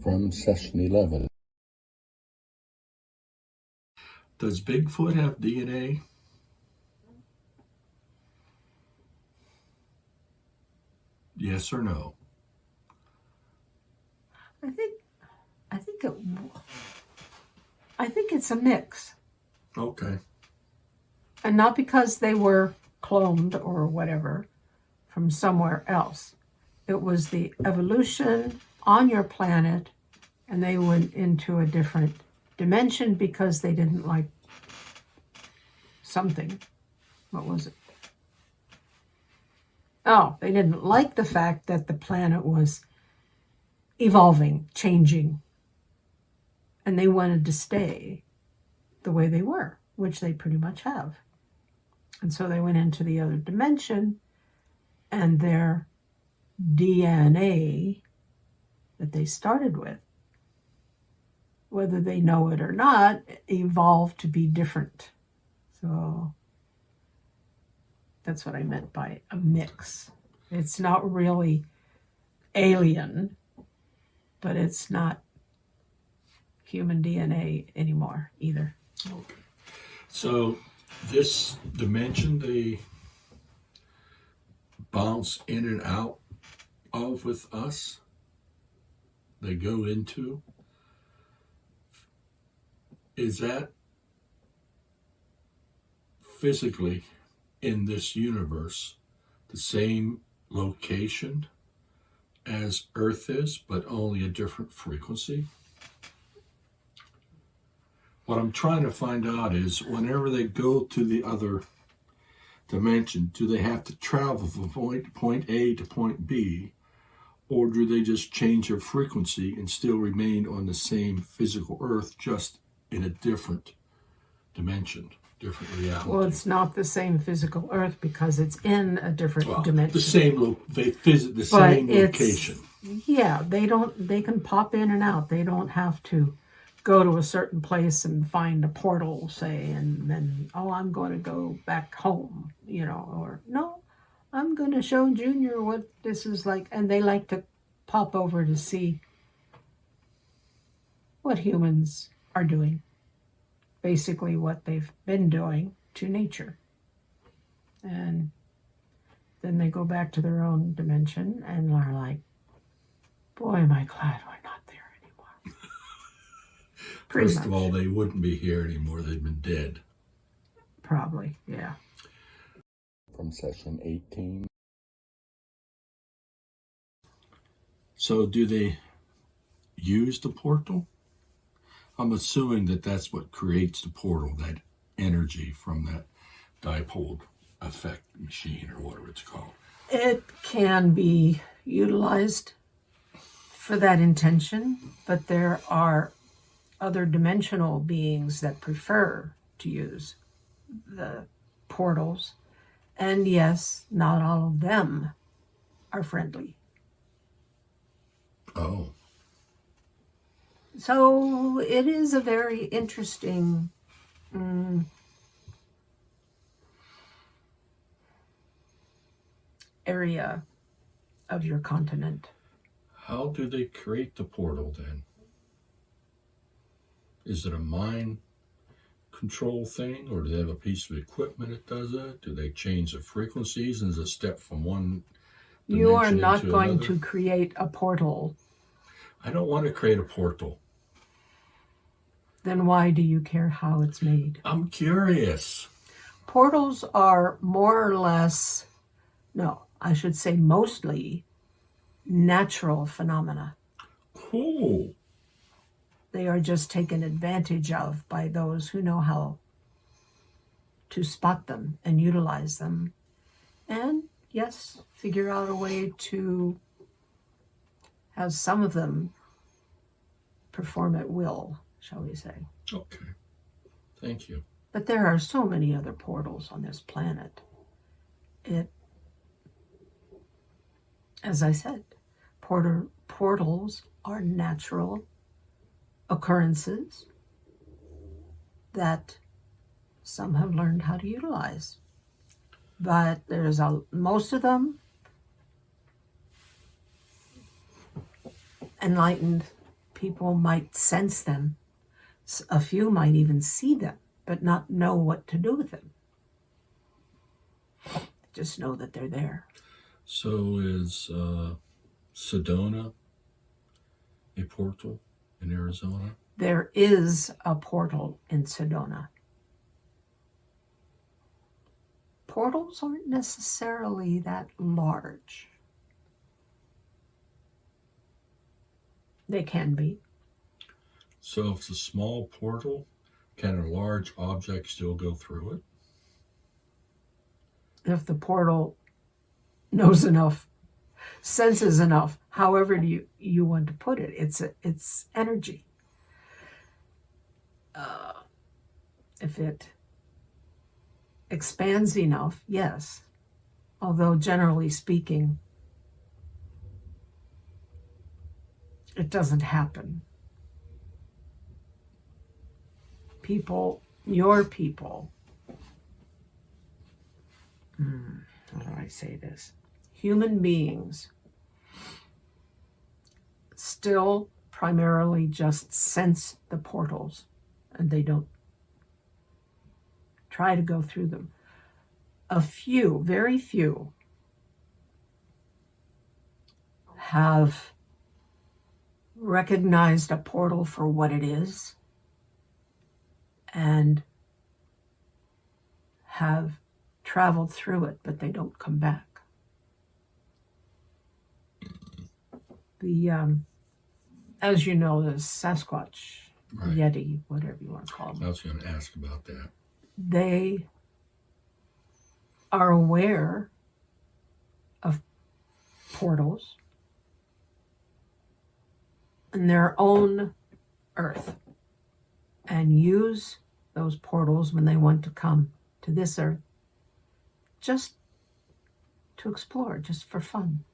From session 11. Does Bigfoot have DNA? Yes or no? I think it's a mix. Okay. And not because they were cloned or whatever from somewhere else. It was the evolution on your planet, and they went into a different dimension because they didn't like something. What was it? Oh, they didn't like the fact that the planet was evolving, changing, and they wanted to stay the way they were, which they pretty much have. And so they went into the other dimension, and their DNA that they started with, whether they know it or not, evolved to be different. So that's what I meant by a mix. It's not really alien, but it's not human DNA anymore either. Okay. So this dimension they bounce in and out of with us, they go into, is that physically in this universe the same location as Earth is, but only a different frequency? What I'm trying to find out is whenever they go to the other dimension, do they have to travel from point A to point B, or do they just change their frequency and still remain on the same physical Earth, just in a different dimension, different reality? Well, it's not the same physical Earth because it's in a different dimension. The same they visit the same location. Yeah, they can pop in and out. They don't have to go to a certain place and find a portal, say, and then, I'm going to go back home, or no, I'm going to show Junior what this is like. And they like to pop over to see what humans are doing, basically what they've been doing to nature. And then they go back to their own dimension and are like, boy, am I glad we're not there anymore. First of all, they wouldn't be here anymore. They've been dead. Probably, yeah. From session 18. So do they use the portal? I'm assuming that that's what creates the portal, that energy from that dipole effect machine or whatever it's called. It can be utilized for that intention, but there are other dimensional beings that prefer to use the portals. And yes, not all of them are friendly. Oh. So it is a very interesting area of your continent. How do they create the portal then? Is it a mind control thing, or do they have a piece of equipment that does it? Do they change the frequencies and is a step from one dimension You are not into going another? to create a portal. I don't want to create a portal. Then why do you care how it's made? I'm curious. Portals are more or less, no, I should say mostly, natural phenomena. Cool. They are just taken advantage of by those who know how to spot them and utilize them. And yes, figure out a way to have some of them perform at will, shall we say. Okay. Thank you. But there are so many other portals on this planet. As I said, portals are natural occurrences that some have learned how to utilize. But there's most of them enlightened People might sense them. A few might even see them, but not know what to do with them. Just know that they're there. So is Sedona a portal in Arizona? There is a portal in Sedona. Portals aren't necessarily that large. They can be. So if it's a small portal, can a large object still go through it? If the portal knows enough, senses enough, however you want to put it, it's energy. If it expands enough, yes. Although generally speaking, it doesn't happen. People, your people, how do I say this? Human beings still primarily just sense the portals, and they don't try to go through them. A few, very few, have recognized a portal for what it is and have traveled through it, but they don't come back. As you know, the Sasquatch, Right. Yeti, whatever you want to call I them, was going to ask about that. they are aware of portals in their own earth and use those portals when they want to come to this earth just to explore, just for fun,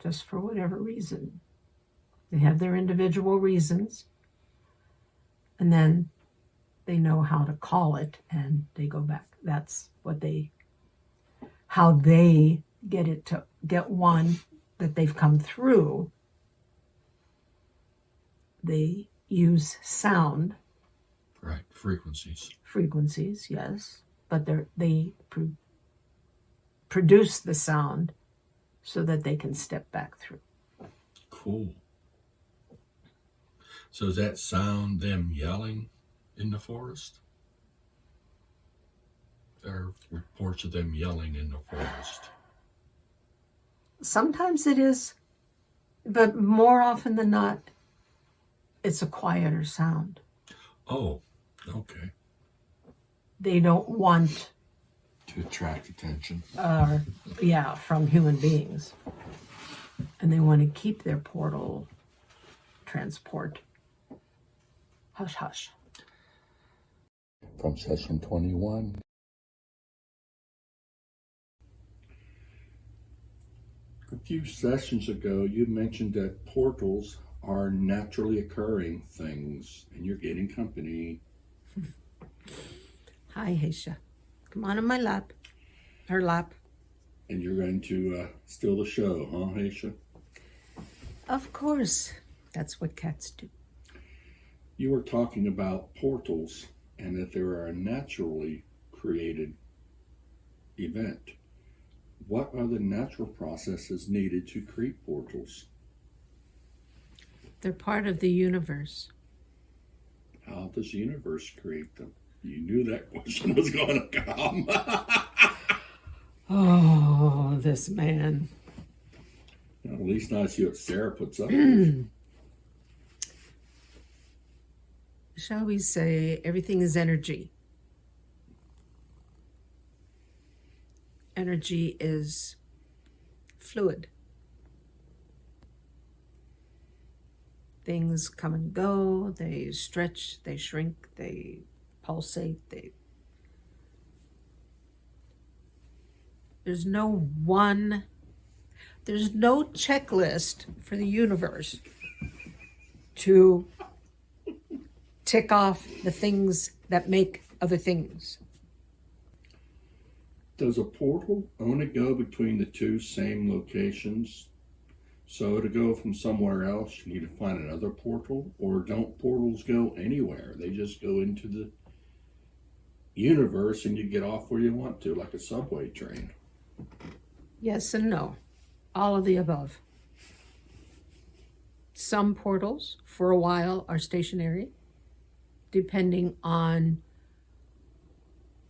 just for whatever reason. They have their individual reasons, and then they know how to call it and they go back. That's how they get one that they've come through. They use sound. Right, Frequencies, yes, but they produce the sound so that they can step back through. Cool. So does that sound them yelling in the forest? There are reports of them yelling in the forest. Sometimes it is, but more often than not, it's a quieter sound. Oh, okay. They don't want, To attract attention. from human beings. And they want to keep their portal transport hush hush. From session 21. A few sessions ago, you mentioned that portals are naturally occurring things, and you're getting company. Hi, Heisha. Come on in my lap. Her lap. And you're going to steal the show, huh, Haisha? Of course. That's what cats do. You were talking about portals and that they are a naturally created event. What are the natural processes needed to create portals? They're part of the universe. How does the universe create them? You knew that question was going to come. Oh, this man. At least not see what Sarah puts up with. Shall we say everything is energy? Energy is fluid. Things come and go, they stretch, they shrink, they pulsate, There's no checklist for the universe to tick off the things that make other things. Does a portal only go between the two same locations? So to go from somewhere else, you need to find another portal, or don't portals go anywhere? They just go into the universe and you get off where you want to, like a subway train. Yes and no. All of the above. Some portals, for a while, are stationary, depending on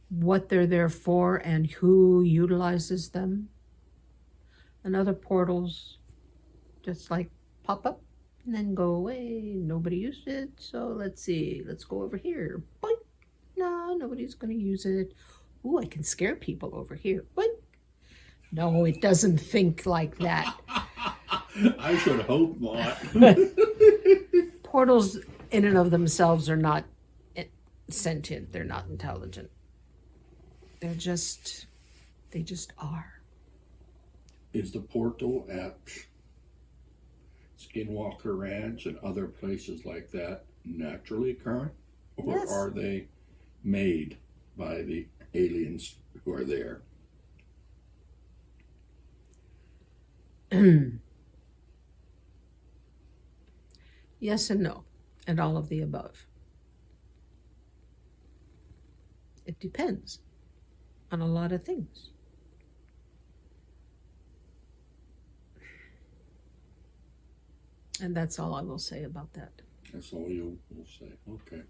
what they're there for and who utilizes them. And other portals just like pop up and then go away. Nobody used it, so let's see. Let's go over here. Boink. No, nobody's going to use it. Ooh, I can scare people over here. Boink. No, it doesn't think like that. I should hope not. Portals in and of themselves are not sentient. They're not intelligent. They just are. Is the portal at Skinwalker Ranch and other places like that naturally occurring? Or Yes. are they made by the aliens who are there? Yes and no, and all of the above. It depends on a lot of things. And that's all I will say about that. That's all you will say. Okay.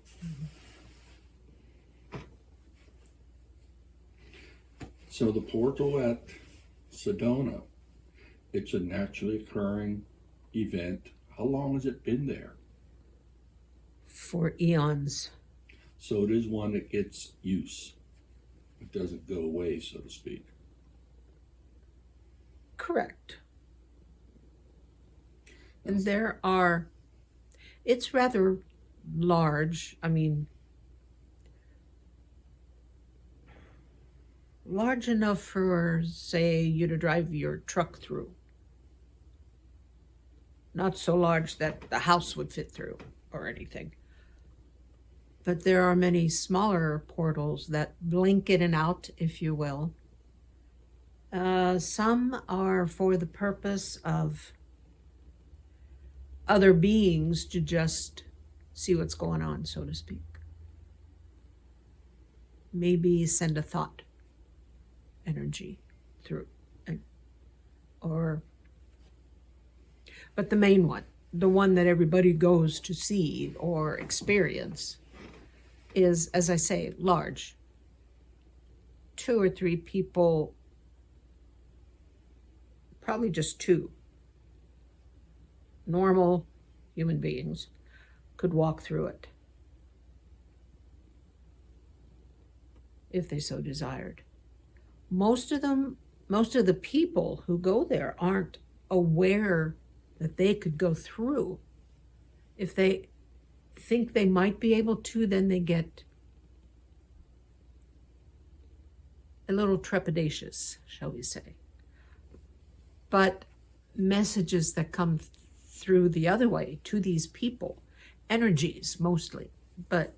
So the portal at Sedona, it's a naturally occurring event. How long has it been there? For eons. So it is one that gets use. It doesn't go away, so to speak. Correct. And it's rather large. I mean, large enough for, say, you to drive your truck through. Not so large that the house would fit through or anything. But there are many smaller portals that blink in and out, if you will. Some are for the purpose of other beings to just see what's going on, so to speak. Maybe send a thought energy through. But the main one, the one that everybody goes to see or experience, is, as I say, large. 2 or 3 people, probably just 2, normal human beings could walk through it if they so desired. Most of the people who go there aren't aware that they could go through. If they think they might be able to, then they get a little trepidatious, shall we say. But messages that come through the other way to these people, energies mostly, but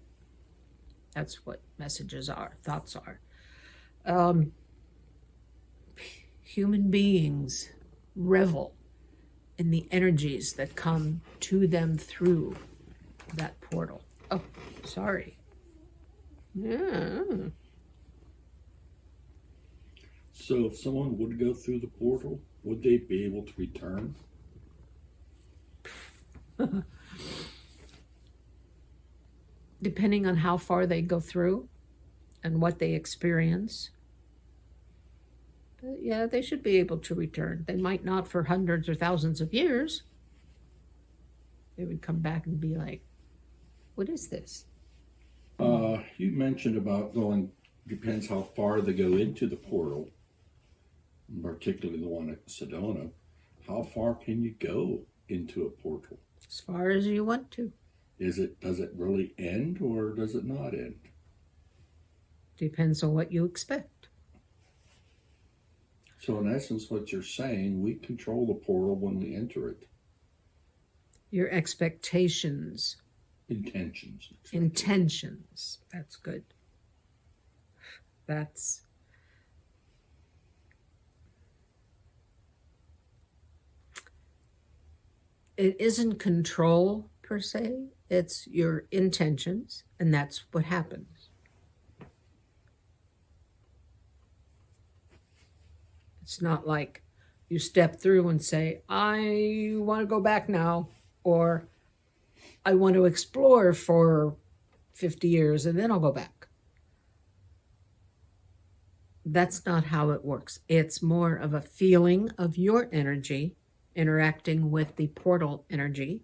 that's what messages are, thoughts are. Human beings revel in the energies that come to them through that portal. Oh, sorry. Yeah. So if someone would go through the portal, would they be able to return? Depending on how far they go through and what they experience. But yeah, they should be able to return. They might not for hundreds or thousands of years. They would come back and be like, what is this? You mentioned about going, depends how far they go into the portal, particularly the one at Sedona. How far can you go into a portal? As far as you want to. Does it really end or does it not end? Depends on what you expect. So in essence, what you're saying, we control the portal when we enter it. Your expectations. Intentions. Intentions. That's good. That's it isn't control per se, it's your intentions, and that's what happens. It's not like you step through and say, I want to go back now, or I want to explore for 50 years and then I'll go back. That's not how it works. It's more of a feeling of your energy interacting with the portal energy,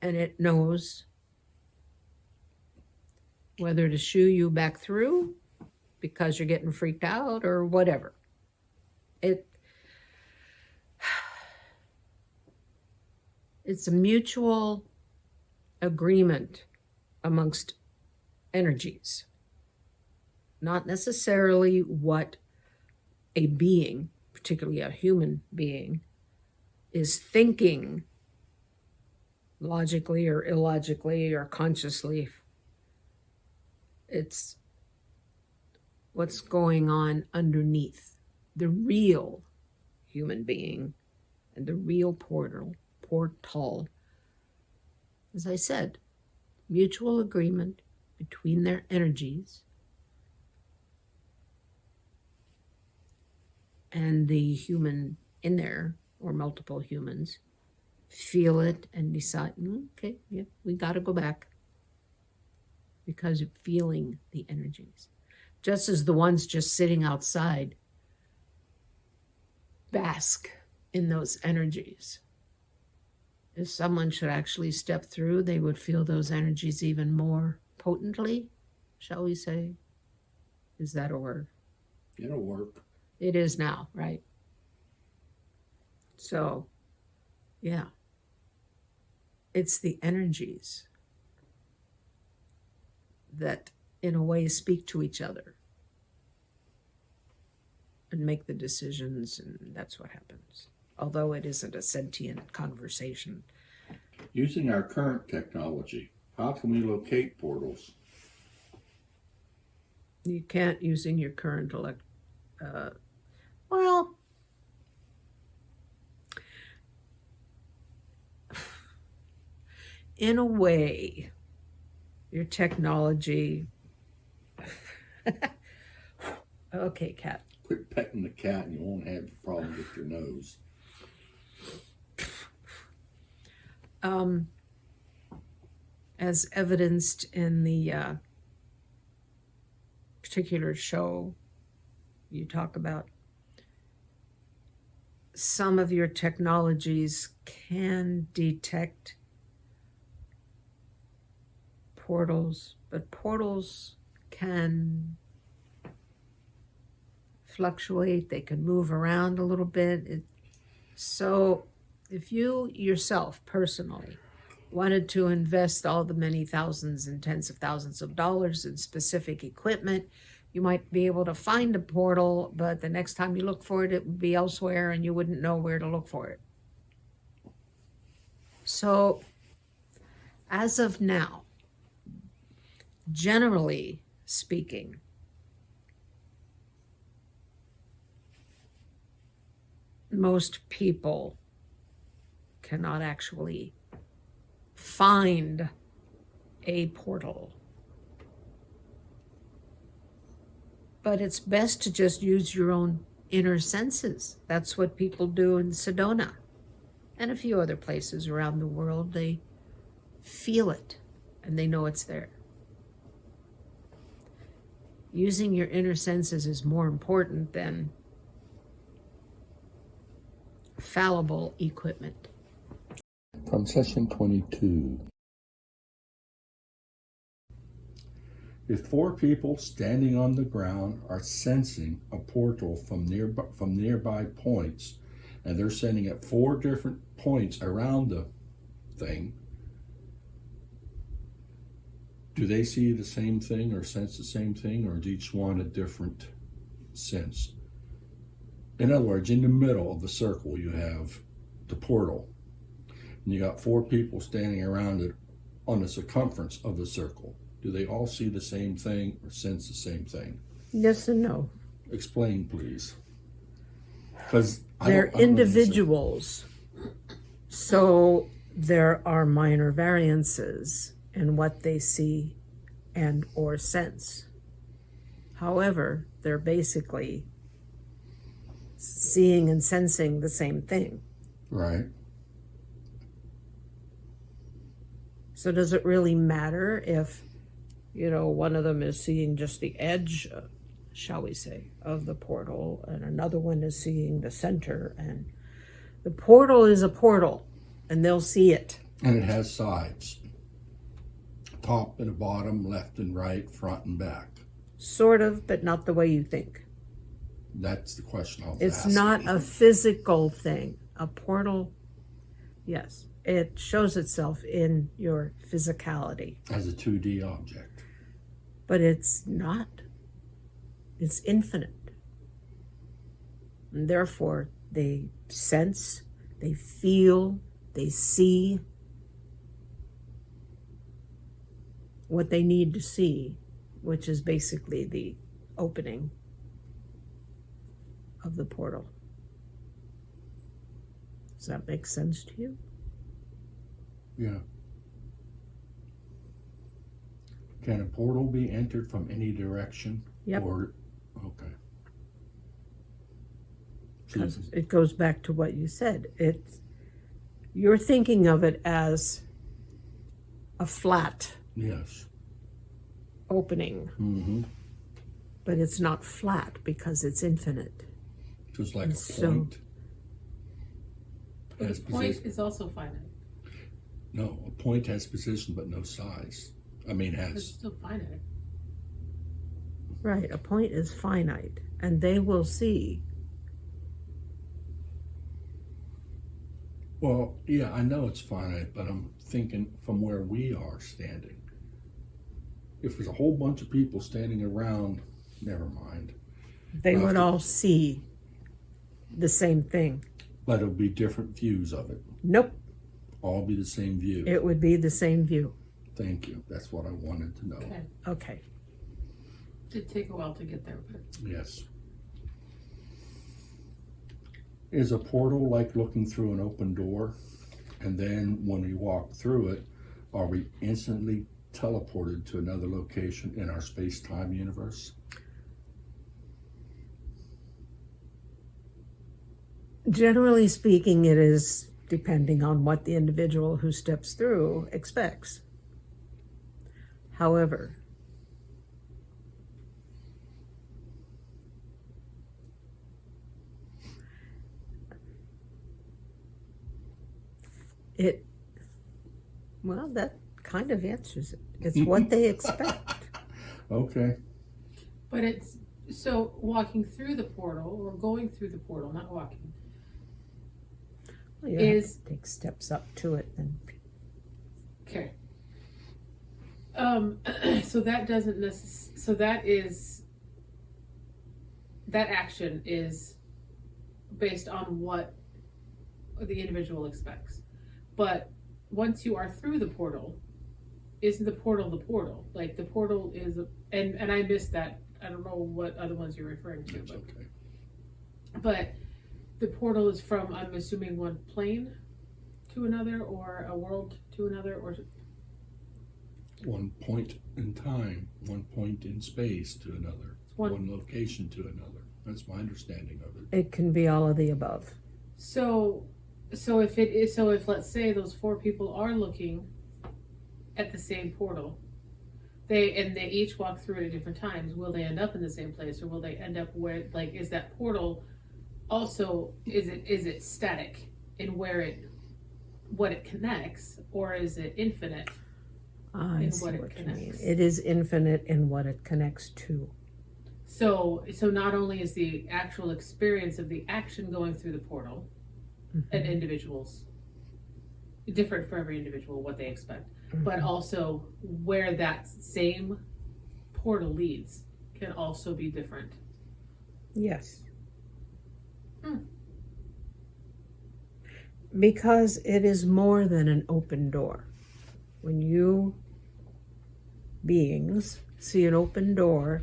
and it knows whether to shoo you back through because you're getting freaked out or whatever. It's a mutual agreement amongst energies, not necessarily what a being, particularly a human being, is thinking logically or illogically or consciously. It's what's going on underneath the real human being and the real portal. As I said, mutual agreement between their energies and the human in there, or multiple humans, feel it and decide, okay, yeah, we got to go back because you're feeling the energies. Just as the ones just sitting outside bask in those energies. If someone should actually step through, they would feel those energies even more potently, shall we say? Is that a word? It'll work. It is now, right? So, yeah. It's the energies that, in a way, speak to each other and make the decisions, and that's what happens. Although it isn't a sentient conversation. Using our current technology, how can we locate portals? You can't using your current well, in a way, your technology. Okay, cat. Quit petting the cat and you won't have a problem with your nose. As evidenced in the particular show you talk about, some of your technologies can detect portals, but portals can fluctuate, they can move around a little bit. So if you yourself personally wanted to invest all the many thousands and tens of thousands of dollars in specific equipment, you might be able to find a portal, but the next time you look for it, it would be elsewhere and you wouldn't know where to look for it. So as of now, generally speaking, most people cannot actually find a portal. But it's best to just use your own inner senses. That's what people do in Sedona and a few other places around the world. They feel it and they know it's there. Using your inner senses is more important than fallible equipment. From session 22. If 4 people standing on the ground are sensing a portal from nearby points, and they're sending at 4 different points around the thing, do they see the same thing or sense the same thing, or is each one a different sense? In other words, in the middle of the circle, you have the portal, and you got 4 people standing around it on the circumference of the circle. Do they all see the same thing or sense the same thing? Yes and no. Explain, please. Because they're individuals. So there are minor variances in what they see and or sense. However, they're basically seeing and sensing the same thing. Right. So does it really matter if, one of them is seeing just the edge, shall we say, of the portal, and another one is seeing the center? And the portal is a portal, and they'll see it. And it has sides. Top and a bottom, left and right, front and back. Sort of, but not the way you think. That's the question I was It's asking. not a physical thing. A portal, yes, it shows itself in your physicality, As a 2D object. but it's not. It's infinite. And therefore, they sense, they feel, they see what they need to see, which is basically the opening of the portal. Does that make sense to you? Yeah. Can a portal be entered from any direction? Yep. Or, okay. So Because it goes back to what you said. You're thinking of it as a flat yes. opening, Mm-hmm. but it's not flat because it's infinite. Just like And a so- point. But Has the point position. is also finite. No, a point has position but no size. I mean, It's has. still finite. Right, a point is finite, and they will see. Well, yeah, I know it's finite, but I'm thinking from where we are standing. If there's a whole bunch of people standing around, never mind. They would Okay. all see the same thing. But it'll be different views of it. Nope, All be the same view. it would be the same view. Thank you. That's what I wanted to know. Okay. Okay. Did take a while to get there, but Yes. Is a portal like looking through an open door? And then when we walk through it, are we instantly teleported to another location in our space-time universe? Generally speaking, it is depending on what the individual who steps through expects. However, that kind of answers it. It's what they expect. Okay. but it's so walking through the portal or going through the portal, not walking. Well, you have Is- to take steps up to it, and Okay. So that doesn't so that action is based on what the individual expects. But once you are through the portal, isn't the portal the portal? Like the portal is, and I missed that. I don't know what other ones you're referring to, That's okay. but the portal is from, I'm assuming, one plane to another, or a world to another, or One point in time, one point in space to another, one. one location to another. That's my understanding of it. it can be all of the above. So if let's say those four people are looking at the same portal, they each walk through it at different times, will they end up in the same place, or will they end up where, like, is that portal also, is it static in what it connects, or is it infinite? I In see what it what you mean. connects. It is infinite in what it connects to. So not only is the actual experience of the action going through the portal an individual's different for every individual what they expect, but also where that same portal leads can also be different. Yes. Hmm. Because it is more than an open door. When you beings see an open door,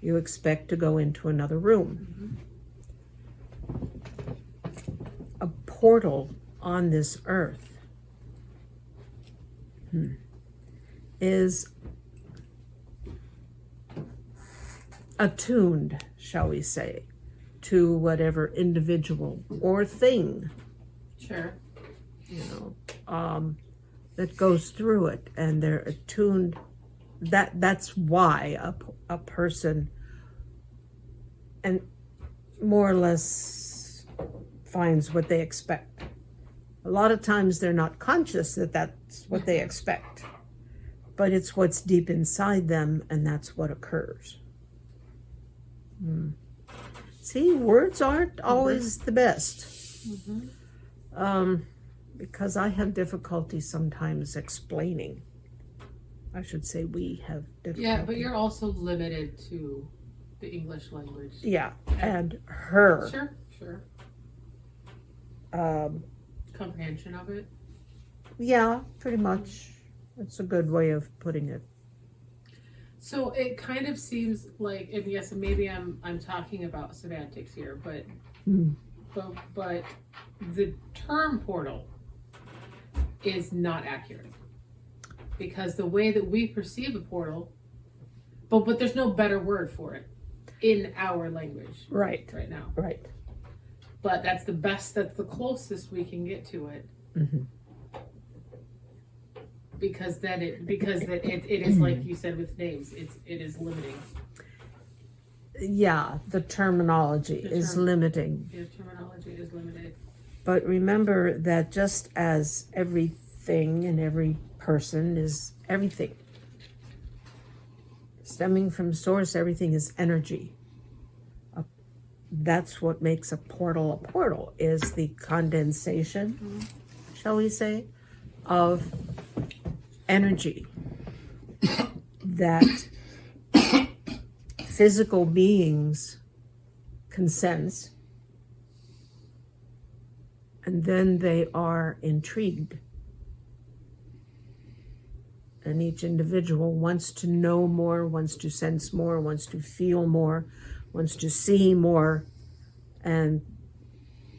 you expect to go into another room. A portal on this earth is attuned, shall we say, to whatever individual or thing, Sure. that goes through it, and they're attuned. That's why a person, and more or less, finds what they expect. A lot of times they're not conscious that that's what they expect, but it's what's deep inside them, and that's what occurs. See, words aren't always the best. Because I have difficulty sometimes explaining. I should say we have difficulty. Yeah, but you're also limited to the English language. Yeah, and her. Sure. Um, Comprehension of it. yeah, pretty much. That's a good way of putting it. So it kind of seems like, and yes, maybe I'm talking about semantics here, but but the term portal is not accurate, because the way that we perceive a portal, but there's no better word for it in our language Right, right now. right. But that's the closest we can get to it. Because then it is like you said with names, it is limiting. Yeah, the terminology is limiting. Your terminology is limited. But remember that just as everything and every person is everything, stemming from source, everything is energy. That's what makes a portal, is the condensation, shall we say, of energy that physical beings can sense, and then they are intrigued. And each individual wants to know more, wants to sense more, wants to feel more, wants to see more, and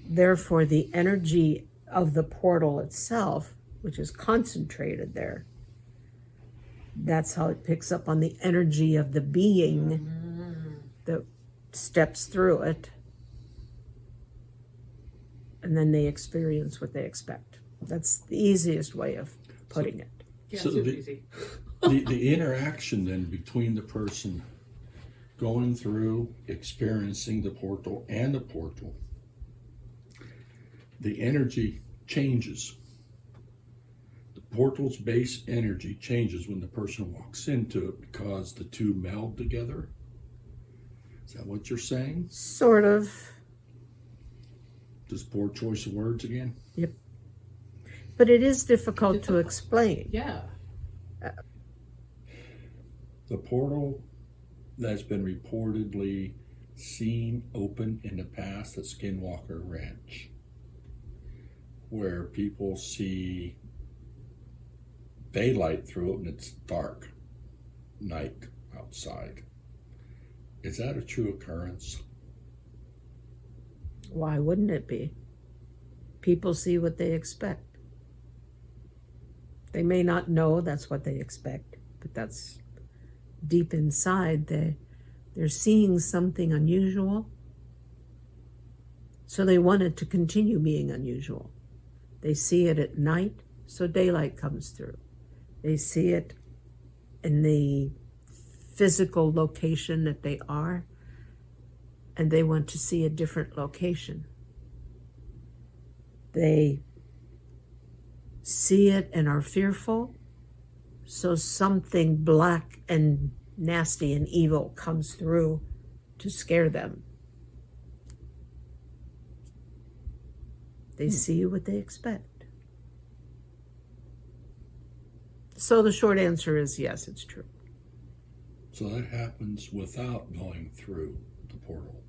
therefore the energy of the portal itself, which is concentrated there, that's how it picks up on the energy of the being that steps through it, and then they experience what they expect. That's the easiest way of putting it. Yeah, So super the- easy. The interaction then between the person going through, experiencing the portal and the portal, the energy changes. The portal's base energy changes when the person walks into it, because the two meld together. Is that what you're saying? Sort of. Just poor choice of words again? But it is difficult to explain. Yeah. The portal that's been reportedly seen open in the past at Skinwalker Ranch, where people see daylight through it and it's dark night outside. Is that a true occurrence? Why wouldn't it be? People see what they expect. They may not know that's what they expect, but that's deep inside. They're seeing something unusual, so they want it to continue being unusual. They see it at night, so daylight comes through. They see it in the physical location that they are, and they want to see a different location. They see it and are fearful, so something black and nasty and evil comes through to scare them. They see what they expect. So the short answer is yes, it's true. So that happens without going through the portal.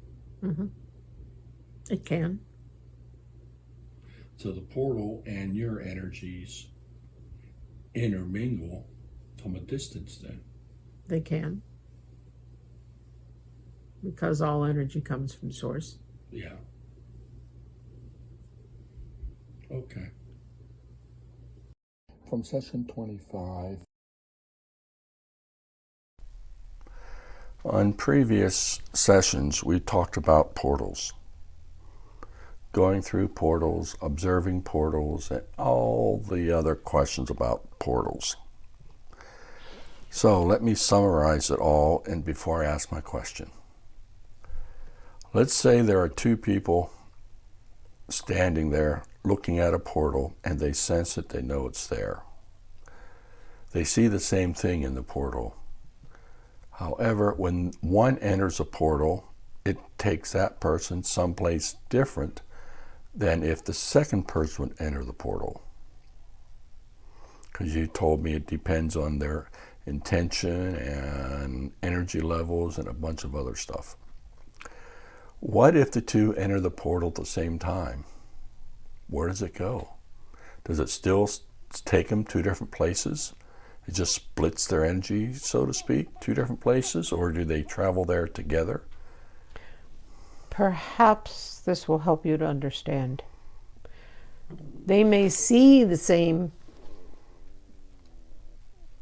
It can. So the portal and your energies intermingle from a distance then. They can. Because all energy comes from source. Yeah. Okay. From session 25. On previous sessions, we talked about portals. Going through portals, observing portals, and all the other questions about portals. So let me summarize it all and before I ask my question. Let's say there are two people standing there looking at a portal and they sense it, they know it's there. They see the same thing in the portal. However, when one enters a portal, it takes that person someplace different than if the second person would enter the portal. Because you told me it depends on their intention and energy levels and a bunch of other stuff. What if the two enter the portal at the same time? Where does it go? Does it still take them two different places? It just splits their energy, so to speak, two different places, or do they travel there together? Perhaps this will help you to understand. They may see the same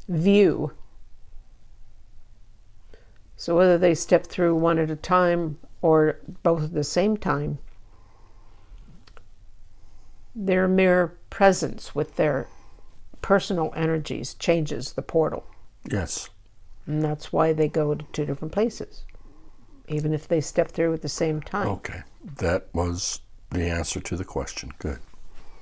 view. So whether they step through one at a time or both at the same time, their mere presence with their personal energies changes the portal. Yes. And that's why they go to two different places, even if they step through at the same time. Okay. That was the answer to the question. Good.